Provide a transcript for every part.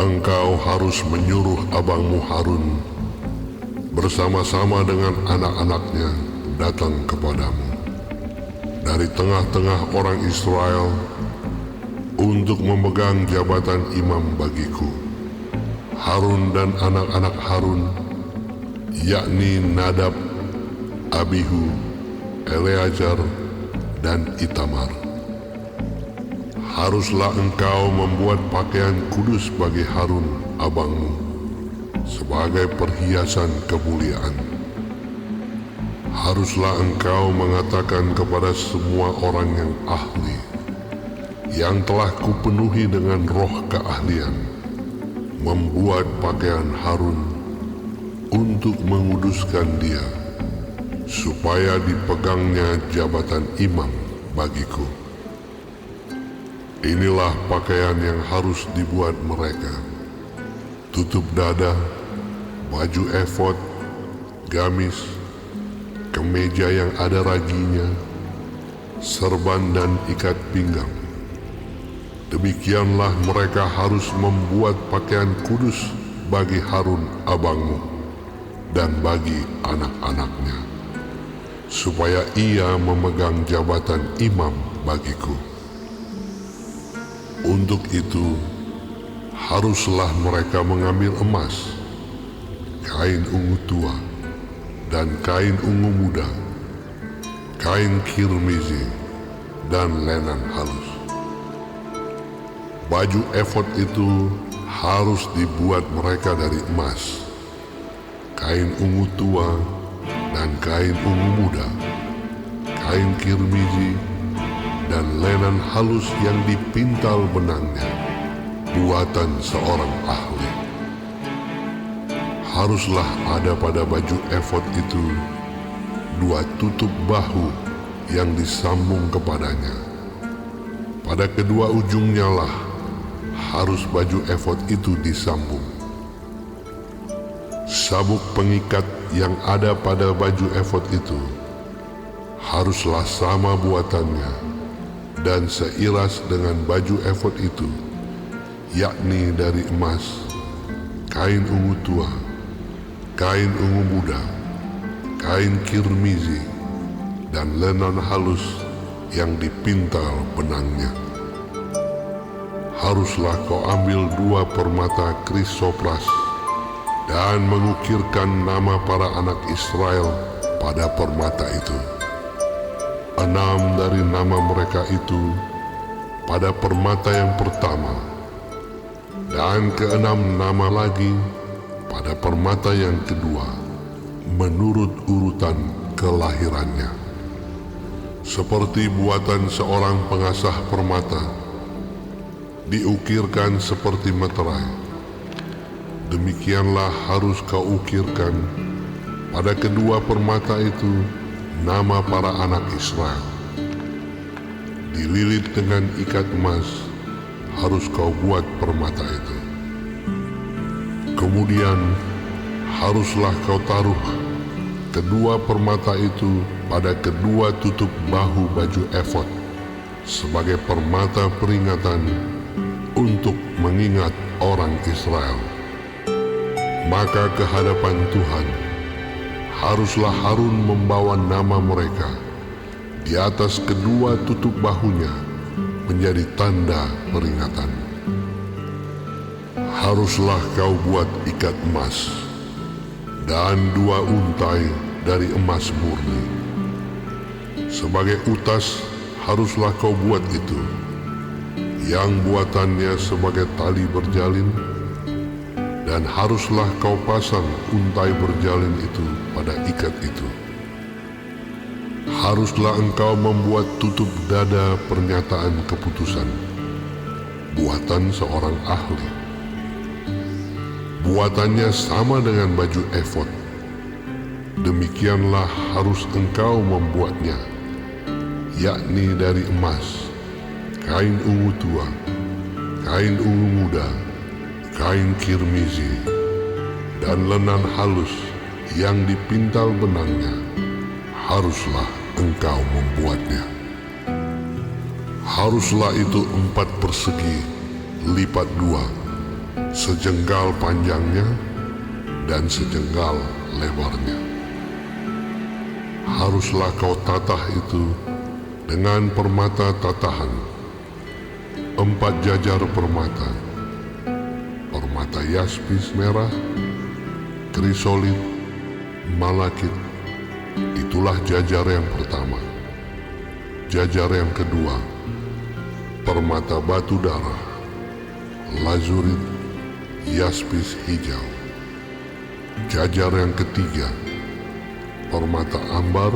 engkau harus menyuruh abangmu Harun bersama-sama dengan anak-anaknya datang kepadamu dari tengah-tengah orang Israel untuk memegang jabatan imam bagiku. Harun dan anak-anak Harun, yakni Nadab, Abihu, Eleazar, dan Itamar. Haruslah engkau membuat pakaian kudus bagi Harun abangmu sebagai perhiasan kemuliaan. Haruslah engkau mengatakan kepada semua orang yang ahli, yang telah kupenuhi dengan roh keahlian, membuat pakaian Harun untuk menguduskan dia, supaya dipegangnya jabatan imam bagiku. Inilah pakaian yang harus dibuat mereka: tutup dada, baju efod, gamis, kemeja yang ada raginya, serban dan ikat pinggang. Demikianlah mereka harus membuat pakaian kudus bagi Harun abangmu dan bagi anak-anaknya, supaya ia memegang jabatan imam bagiku. Untuk itu, haruslah mereka mengambil emas, kain ungu tua, dan kain ungu muda, kain kirmizi, dan lenan halus. Baju efod itu harus dibuat mereka dari emas, kain ungu tua, dan kain ungu muda, kain kirmizi, dan lenan halus yang dipintal benangnya, buatan seorang ahli. Haruslah ada pada baju efod itu 2 tutup bahu yang disambung kepadanya. Pada kedua ujungnya lah harus baju efod itu disambung. Sabuk pengikat yang ada pada baju efod itu haruslah sama buatannya dan seiras dengan baju efod itu, yakni dari emas, kain ungu tua, kain ungu muda, kain kirmizi, dan lenan halus yang dipintal benangnya. Haruslah kau ambil 2 permata krisopras dan mengukirkan nama para anak Israel pada permata itu. 6 dari nama mereka itu pada permata yang pertama, dan ke-6 nama lagi pada permata yang kedua, menurut urutan kelahirannya. Seperti buatan seorang pengasah permata, diukirkan seperti meterai, demikianlah harus kau ukirkan pada kedua permata itu nama para anak Israel. Dililit dengan ikat emas harus kau buat permata itu. Kemudian haruslah kau taruh kedua permata itu pada kedua tutup bahu baju efod sebagai permata peringatan untuk mengingat orang Israel. Maka ke hadapan Tuhan haruslah Harun membawa nama mereka di atas kedua tutup bahunya menjadi tanda peringatan. Haruslah kau buat ikat emas dan 2 untai dari emas murni. Sebagai utas haruslah kau buat itu, yang buatannya sebagai tali berjalin, dan haruslah kau pasang untai berjalin itu pada ikat itu. Haruslah engkau membuat tutup dada pernyataan keputusan, buatan seorang ahli. Buatannya sama dengan baju efod. Demikianlah harus engkau membuatnya, yakni dari emas, kain ungu tua, kain ungu muda, kain kirmizi, dan lenan halus yang dipintal benangnya, haruslah engkau membuatnya. Haruslah itu 4 persegi lipat 2 sejengkal panjangnya dan sejengkal lebarnya. Haruslah kau tatah itu dengan permata tatahan, 4 jajar permata yaspis merah, krisolit, malakit. Itulah jajar yang pertama. Jajar yang kedua, permata batu darah, lazurit, yaspis hijau. Jajar yang ketiga, permata ambar,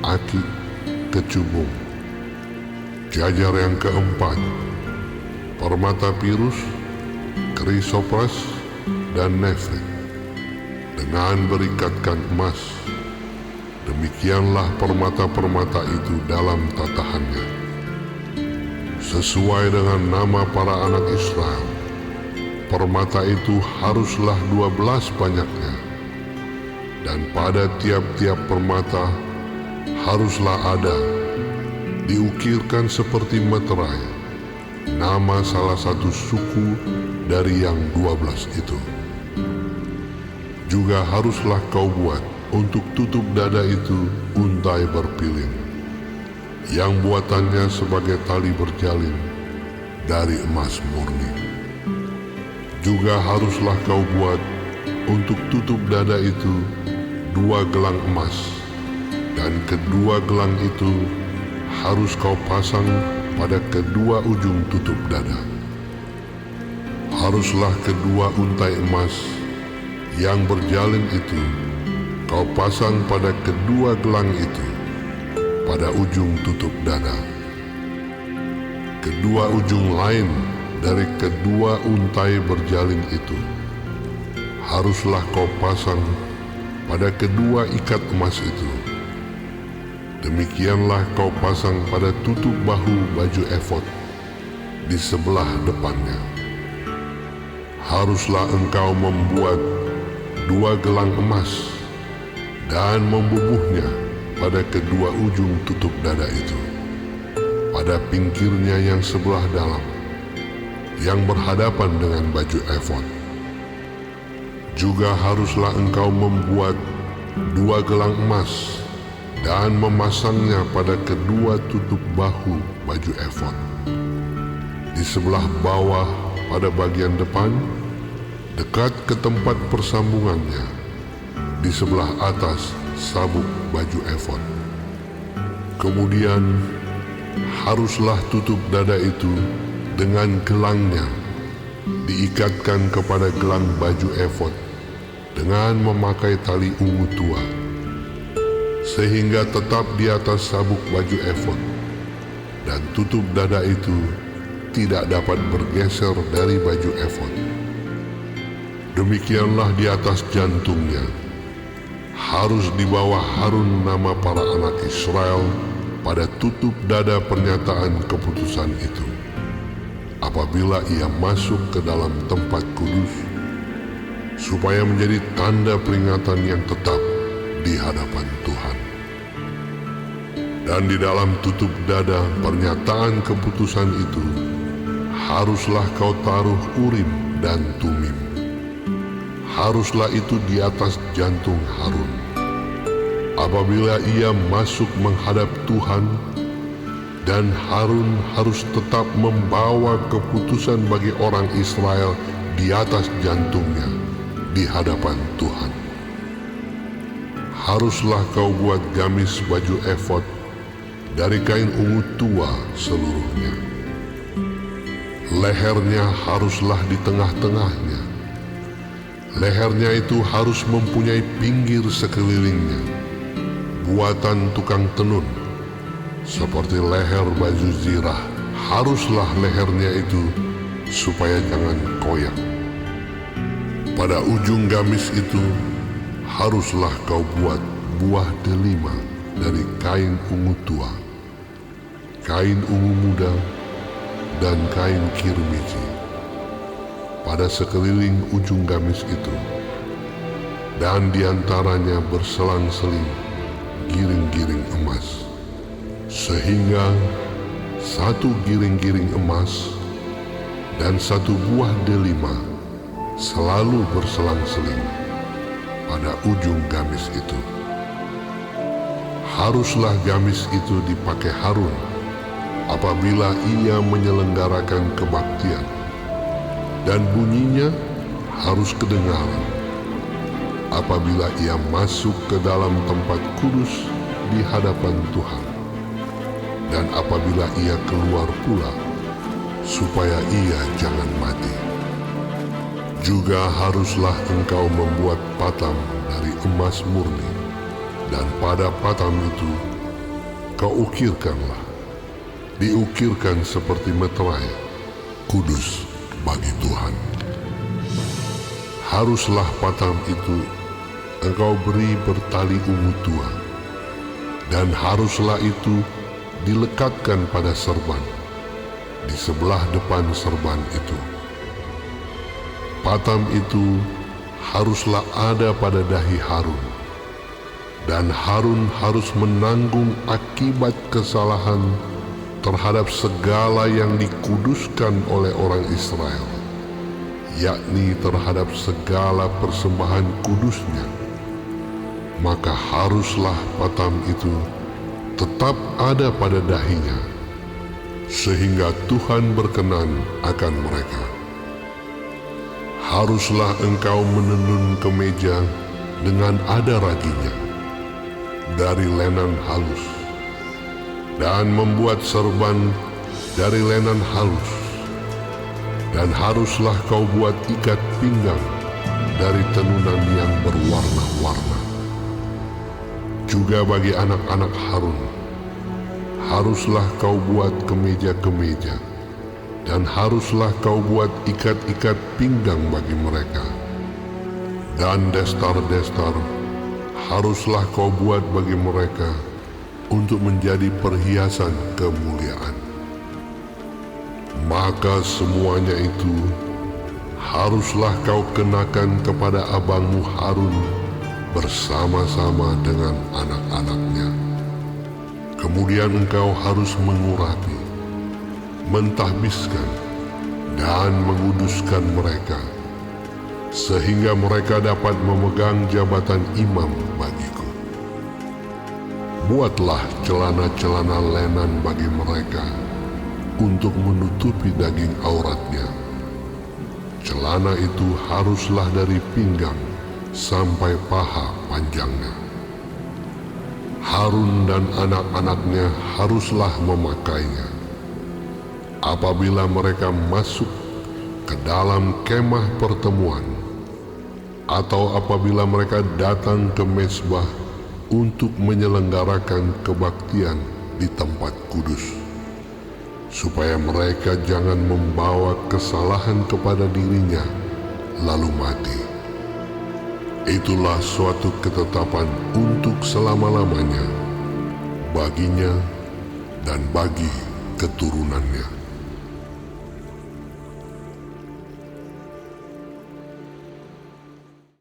akik, kecubung. Jajar yang keempat, permata pirus, krisopras, dan nefrit dengan berikatkan emas. Demikianlah permata-permata itu dalam tatahannya, sesuai dengan nama para anak Israel. Permata itu haruslah 12 banyaknya, dan pada tiap-tiap permata haruslah ada diukirkan seperti meterai nama salah satu suku dari yang 12 itu. Juga haruslah kau buat untuk tutup dada itu untai berpiling, yang buatannya sebagai tali berjalin dari emas murni. Juga haruslah kau buat untuk tutup dada itu 2 gelang emas, dan kedua gelang itu harus kau pasang pada kedua ujung tutup dada. Haruslah kedua untai emas yang berjalin itu kau pasang pada kedua gelang itu pada ujung tutup dada. Kedua ujung lain dari kedua untai berjalin itu haruslah kau pasang pada kedua ikat emas itu. Demikianlah kau pasang pada tutup bahu baju efod di sebelah depannya. Haruslah engkau membuat 2 gelang emas dan membubuhnya pada kedua ujung tutup dada itu, pada pinggirnya yang sebelah dalam, yang berhadapan dengan baju efod. Juga haruslah engkau membuat 2 gelang emas dan memasangnya pada kedua tutup bahu baju efod, di sebelah bawah pada bagian depan, dekat ke tempat persambungannya, di sebelah atas sabuk baju efod. Kemudian haruslah tutup dada itu dengan gelangnya diikatkan kepada gelang baju efod dengan memakai tali ungu tua, sehingga tetap di atas sabuk baju efod, dan tutup dada itu tidak dapat bergeser dari baju efod. Demikianlah di atas jantungnya harus dibawa Harun nama para anak Israel pada tutup dada pernyataan keputusan itu, apabila ia masuk ke dalam tempat kudus, supaya menjadi tanda peringatan yang tetap di hadapan Tuhan. Dan di dalam tutup dada pernyataan keputusan itu haruslah kau taruh Urim dan Tumim. Haruslah itu di atas jantung Harun. Apabila ia masuk menghadap Tuhan, dan Harun harus tetap membawa keputusan bagi orang Israel di atas jantungnya di hadapan Tuhan. Haruslah kau buat gamis baju efod dari kain ungu tua seluruhnya. Lehernya haruslah di tengah-tengahnya. Lehernya itu harus mempunyai pinggir sekelilingnya, buatan tukang tenun, seperti leher baju zirah. Haruslah lehernya itu supaya jangan koyak. Pada ujung gamis itu haruslah kau buat buah delima dari kain ungu tua, kain ungu muda, dan kain kirmiji pada sekeliling ujung gamis itu, dan diantaranya berselang-seling giring-giring emas, sehingga satu giring-giring emas dan satu buah delima selalu berselang-seling pada ujung gamis itu. Haruslah gamis itu dipakai Harun apabila ia menyelenggarakan kebaktian, dan bunyinya harus kedengaran apabila ia masuk ke dalam tempat kudus di hadapan Tuhan, dan apabila ia keluar pula, supaya ia jangan mati. Juga haruslah engkau membuat patam dari emas murni, dan pada patam itu kau ukirkanlah, diukirkan seperti meterai, kudus bagi Tuhan. Haruslah patam itu engkau beri bertali ungu tua, dan haruslah itu dilekatkan pada serban di sebelah depan serban itu. Patam itu haruslah ada pada dahi Harun, dan Harun harus menanggung akibat kesalahan terhadap segala yang dikuduskan oleh orang Israel, yakni terhadap segala persembahan kudusnya. Maka haruslah patam itu tetap ada pada dahinya, sehingga Tuhan berkenan akan mereka. Haruslah engkau menenun kemeja dengan ada raginya dari lenan halus, dan membuat serban dari lenan halus. Dan haruslah kau buat ikat pinggang dari tenunan yang berwarna-warna. Juga bagi anak-anak Harun, haruslah kau buat kemeja-kemeja, dan haruslah kau buat ikat-ikat pinggang bagi mereka. Dan destar-destar haruslah kau buat bagi mereka untuk menjadi perhiasan kemuliaan. Maka semuanya itu haruslah kau kenakan kepada abangmu Harun bersama-sama dengan anak-anaknya. Kemudian engkau harus mengurapi, mentahbiskan, dan menguduskan mereka, sehingga mereka dapat memegang jabatan imam bagiku. Buatlah celana-celana lenan bagi mereka untuk menutupi daging auratnya. Celana itu haruslah dari pinggang sampai paha panjangnya. Harun dan anak-anaknya haruslah memakainya apabila mereka masuk ke dalam kemah pertemuan, atau apabila mereka datang ke mezbah untuk menyelenggarakan kebaktian di tempat kudus, supaya mereka jangan membawa kesalahan kepada dirinya lalu mati. Itulah suatu ketetapan untuk selama-lamanya baginya dan bagi keturunannya.